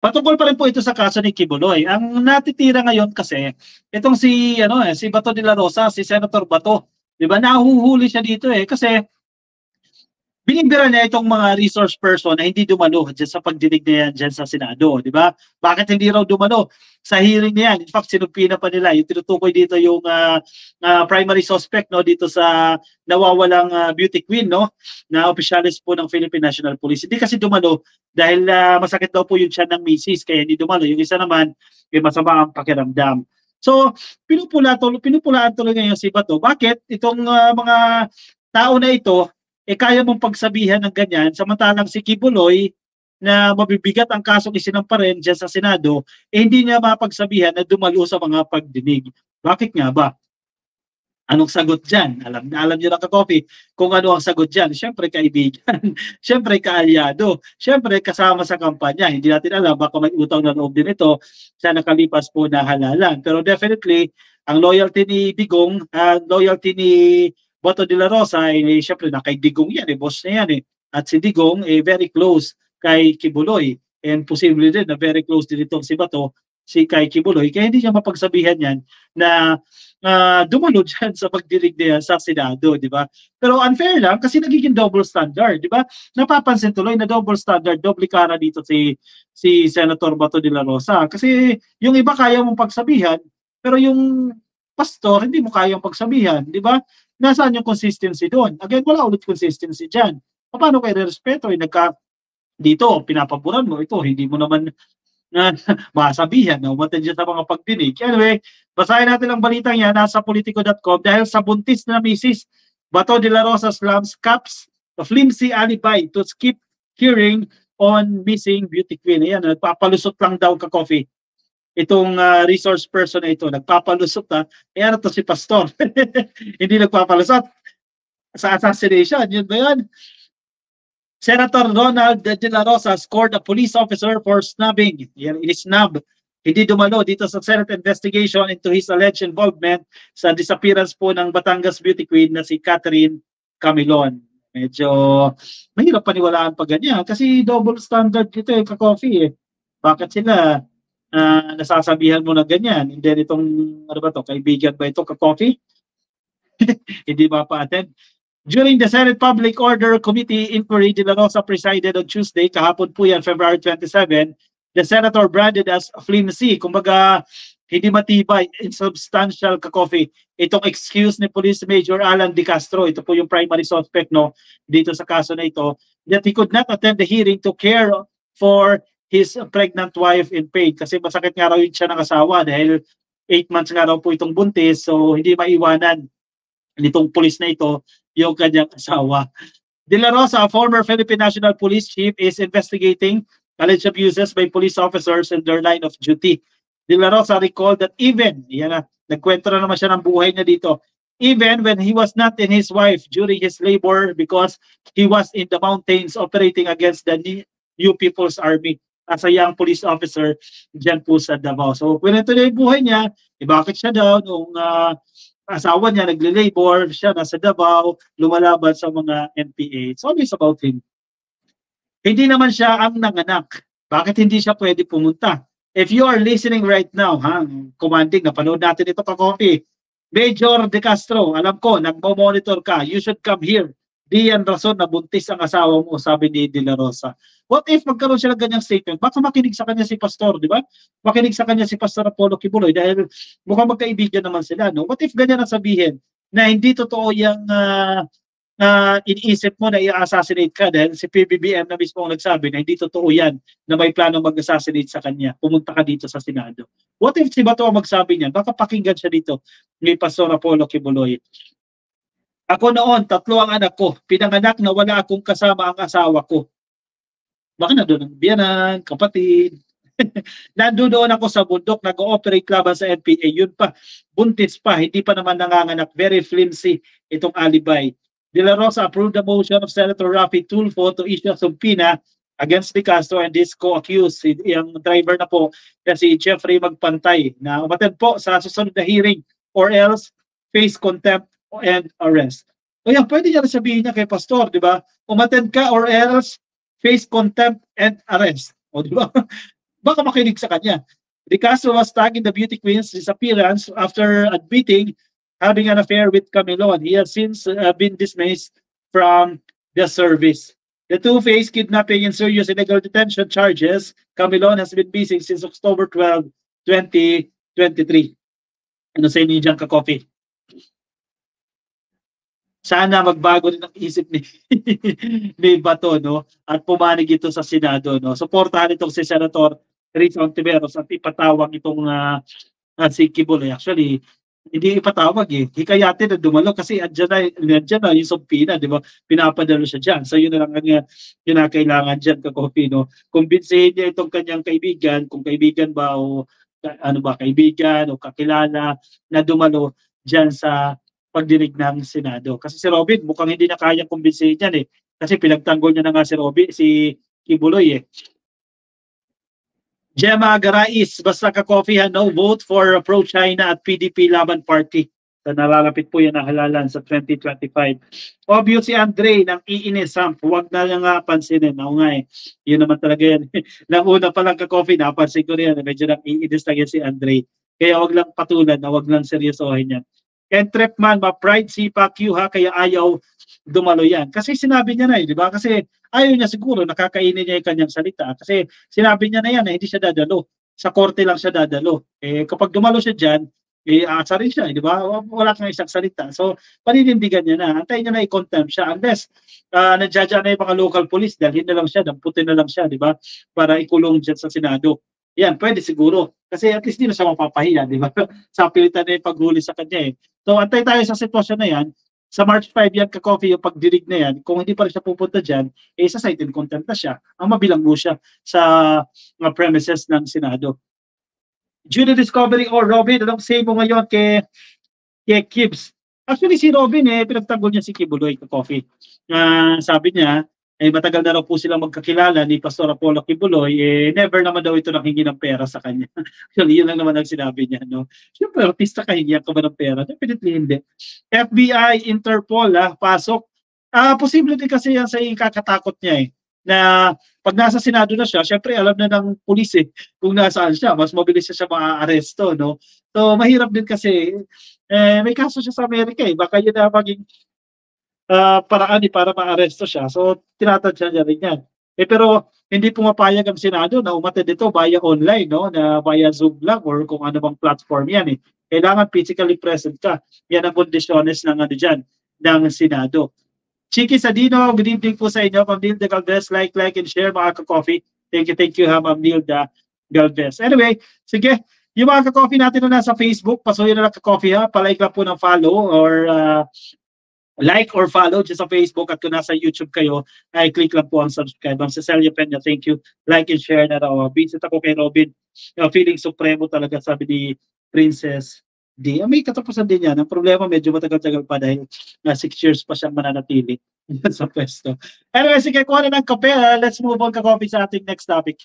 Patungkol pa rin po ito sa kaso ni Kibuloy. Ang natitira ngayon kasi itong si Bato de la Rosa, si Senator Bato, 'di ba? Nahuhuli siya dito kasi binibira niya itong mga resource person na hindi dumalo dyan sa pagdinig na yan dyan sa Senado, di ba? Bakit hindi raw dumalo sa hearing na yan? In fact, sinugpina pa nila. Yung tinutukoy dito yung primary suspect no dito sa nawawalang beauty queen no na opisyalis po ng Philippine National Police. Hindi kasi dumalo dahil masakit daw po yung tiyan ng misis kaya hindi dumalo. Yung isa naman, may masama ang pakiramdam. So, pinupulaan tuloy ngayon si Bato. Bakit itong mga tao na ito kaya mong pagsabihan ng ganyan, samantalang si Kibuloy, na mabibigat ang kasong isinampa rin dyan sa Senado, hindi niya mapagsabihan na dumalo sa mga pagdinig. Bakit nga ba? Anong sagot dyan? Alam niyo na ka-coffee kung ano ang sagot dyan. Siyempre kaibigan, siyempre kaalyado, siyempre kasama sa kampanya. Hindi natin alam, baka may utang na loob din ito sa nakalipas po na halalan. Pero definitely, ang loyalty ni Digong, ang loyalty ni Bato de la Rosa, syempre na kay Digong yan, boss niya yan. At si Digong, very close kay Kibuloy. And posible din na very close din itong si Bato, si kay Kibuloy. Kaya hindi niya mapagsabihan yan na dumalo dyan sa pagdinig niya sa Senado, di ba? Pero unfair lang kasi nagiging double standard, di ba? Napapansin tuloy na double standard, double cara dito si Senator Bato de la Rosa. Kasi yung iba kaya mong pagsabihan, pero yung pastor hindi mo kayang pagsabihan, di ba? Nasaan yung consistency doon? Again, wala ulit consistency dyan. Paano kayo respeto? Dito, pinapaboran mo ito, hindi mo naman masabihan na umatid dyan sa mga pagdinig. Anyway, basahin natin ang balitang yan nasa politico.com dahil sa buntis na misis, Bato de la Rosa slams caps the flimsy alibi to skip hearing on missing beauty queen. Ayan, nagpapalusot lang daw ka-coffee. Itong resource person na ito, nagpapalusot ayan ito si Pastor. Hindi nagpapalusot sa assassination. Yun ba yun? Senator Ronald de la Rosa scored a police officer for snubbing. Yan, inisnub. Hindi dumalo dito sa Senate investigation into his alleged involvement sa disappearance po ng Batangas beauty queen na si Catherine Camilon. Medyo mahirap paniwalaan pa ganyan kasi double standard dito ka-coffee Bakit sila nasasabihan mo na ganyan? And then itong, ano ba to, kaibigan ba ito ka-coffee? Hindi mapa-attend. During the Senate Public Order Committee inquiry, De La Rosa presided on Tuesday, kahapon po yan, February 27, the senator branded as flimsy, kumbaga hindi matibay, insubstantial ka-coffee. Itong excuse ni Police Major Alan De Castro, ito po yung primary suspect no, dito sa kaso na ito, that he could not attend the hearing to care for his pregnant wife in pain. Kasi masakit nga raw yun siya ng asawa dahil 8 months nga raw po itong buntis, so hindi maiwanan nitong pulis na ito yung kanyang asawa. De La Rosa, a former Philippine National Police Chief, is investigating alleged abuses by police officers in their line of duty. De La Rosa recalled that even, nagkwento na naman siya ng buhay niya dito, even when he was not in his wife during his labor because he was in the mountains operating against the New People's Army as a young police officer dyan po sa Davao. So, kwento niya yung buhay niya, bakit siya daw nung asawa niya nagle-labor, siya nasa Davao, lumalaban sa mga NPA. It's always about him. Hindi naman siya ang nanganak. Bakit hindi siya pwede pumunta? If you are listening right now, commanding, napanood natin ito ka-coffee. Major De Castro, alam ko, nagmo-monitor ka. You should come here. Di yan rason na buntis ang asawa mo, sabi ni De La Rosa. What if magkaroon siya ng ganyang statement? Baka makinig sa kanya si Pastor, di ba? Makinig sa kanya si Pastor Apollo Kibuloy dahil mukhang magkaibigan naman sila. No? What if ganyan ang sabihin na hindi totoo yung iniisip mo na i-assassinate ka dahil si PBBM na mismo ang nagsabi na hindi totoo yan na may planong mag-assassinate sa kanya. Pumunta ka dito sa Senado. What if si Bato ang magsabi niyan? Baka pakinggan siya dito ni Pastor Apollo Kibuloy. Ako noon, 3 ang anak ko. Pinanganak na wala akong kasama ang asawa ko. Baka na doon ang biyanan, kapatid. Nandoon ako sa bundok, nag-ooperate laban sa NPA. Yun pa, buntis pa, hindi pa naman nanganganak. Very flimsy itong alibi. De La Rosa approved the motion of Senator Raffy Tulfo to issue a subpoena against De Castro and his co-accused. Yung driver na po, si Jeffrey Magpantay, na umattend po sa susunod na hearing or else face contempt and arrest. O yan, pwede niya sabihin niya kay Pastor, di ba? Umattend ka or else face contempt and arrest. O di ba? baka makinig sa kanya. De Castro was tagging the beauty queen's disappearance after admitting having an affair with Camilon. He has since been dismissed from the service. The two face kidnapping and serious illegal detention charges. Camilon has been missing since October 12, 2023. Ano sa inyo dyan, ka-coffee? Sana magbago rin ang isip ni ni Bato, no? At pumanig ito sa Senado, no? Suportahan itong si Senator Rich Ontiveros at ipatawag itong si Kibuloy. Actually, hindi ipatawag eh. Hikayatin na dumalo kasi andyan na yung subpoena, di ba? Pinapadalo siya dyan. So yun na lang ang kinakailangan dyan, ka-coffee, no? Kumbinsihin niya itong kanyang kaibigan, kung kaibigan ba o ano ba, kaibigan o kakilala na dumalo dyan sa pagdinig ng Senado. Kasi si Robin, mukhang hindi na kaya kumbinsihin yan eh. Kasi pinagtanggol niya na nga si Robin, si Kibuloy eh. Gemma Garais, basta ka-coffee, no vote for pro-China at PDP Laban Party. So, nalalapit po yan na halalan sa 2025. Obvious si Andre ng iinis, huwag na lang nga pansinin. Oo nga eh, yun naman talaga yan. Nang una pa lang ka-coffee, napansin ko rin, medyo nang iinis lang yan si Andre. Kaya wag lang patulan, wag lang seryosohin yan. And Trepman, ma-pride si Pacquiao ha, kaya ayaw dumalo yan. Kasi sinabi niya na eh, di ba? Kasi ayaw niya siguro, nakakainin niya yung kanyang salita. Kasi sinabi niya na yan, hindi siya dadalo. Sa korte lang siya dadalo. Eh, kapag dumalo siya dyan, aasa rin siya, di ba? Wala kang isang salita. So, paninindigan niya na. Antayin niya na i-contempt siya. Unless, nadjadya na yung mga local police, dalhin na lang siya, damputin na lang siya, di ba? Para ikulong dyan sa Senado. Yan, pwede siguro. Kasi at least di na siya mapapahiya, di ba? Sa pilitan na yung paghuli sa kanya eh. So, antay tayo sa sitwasyon na yan. Sa March 5 yan, ka-coffee, yung pagdirig na yan, kung hindi pa rin siya pupunta dyan, sa site in contempt na siya. Ang mabilang mo siya sa premises ng Senado. Junior Discovery or Robin, anong say mo ngayon kay Kibbs? Actually, si Robin pinagtanggol niya si Kibuloy, ka-coffee. Sabi niya, matagal na raw po silang magkakilala ni Pastor Apollo Kibuloy, never naman daw ito nanghingi ng pera sa kanya. Actually, yun lang naman ang sinabi niya, no? Siyempre, artista ka, hingi ka ba ng pera? Definitely hindi. FBI, Interpol, pasok. Posible din kasi yan sa ikakatakot niya na pag nasa Senado na siya, syempre alam na ng pulis kung nasaan siya, mas mabilis siya ma-aresto, no? So, mahirap din kasi, may kaso siya sa Amerika baka yun na maging paraan para ma-aresto siya. So, tinatadya niya rin yan. Pero, hindi pumapayag ang Senado na umatid ito via online, no? Na via Zoom lang or kung ano bang platform yan Kailangan physically present ka. Yan ang kondisyones ng dyan, ng Senado. Chiki Sadino, good evening po sa inyo. Ma'am Nilda Galvez, like, and share mga ka-coffee. Thank you ha, Ma'am Nilda Galvez. Anyway, sige, yung mga ka-coffee natin na nasa Facebook, pasuyin na lang ka-coffee ha, palike lang po ng follow or like or follow dyan sa Facebook at kung nasa YouTube kayo, ay click lang po ang subscribe. Ang Cecilia Peña, thank you. Like and share na raw. Visit ako kay Robin. Feeling supremo talaga, sabi ni Princess D. May katapusan din yan. Ang problema, medyo matagal-tagal pa dahil 6 years pa siyang mananatili sa pwesto. Anyway, sige, kuha na ng kape. Let's move on ka-coffee sa ating next topic.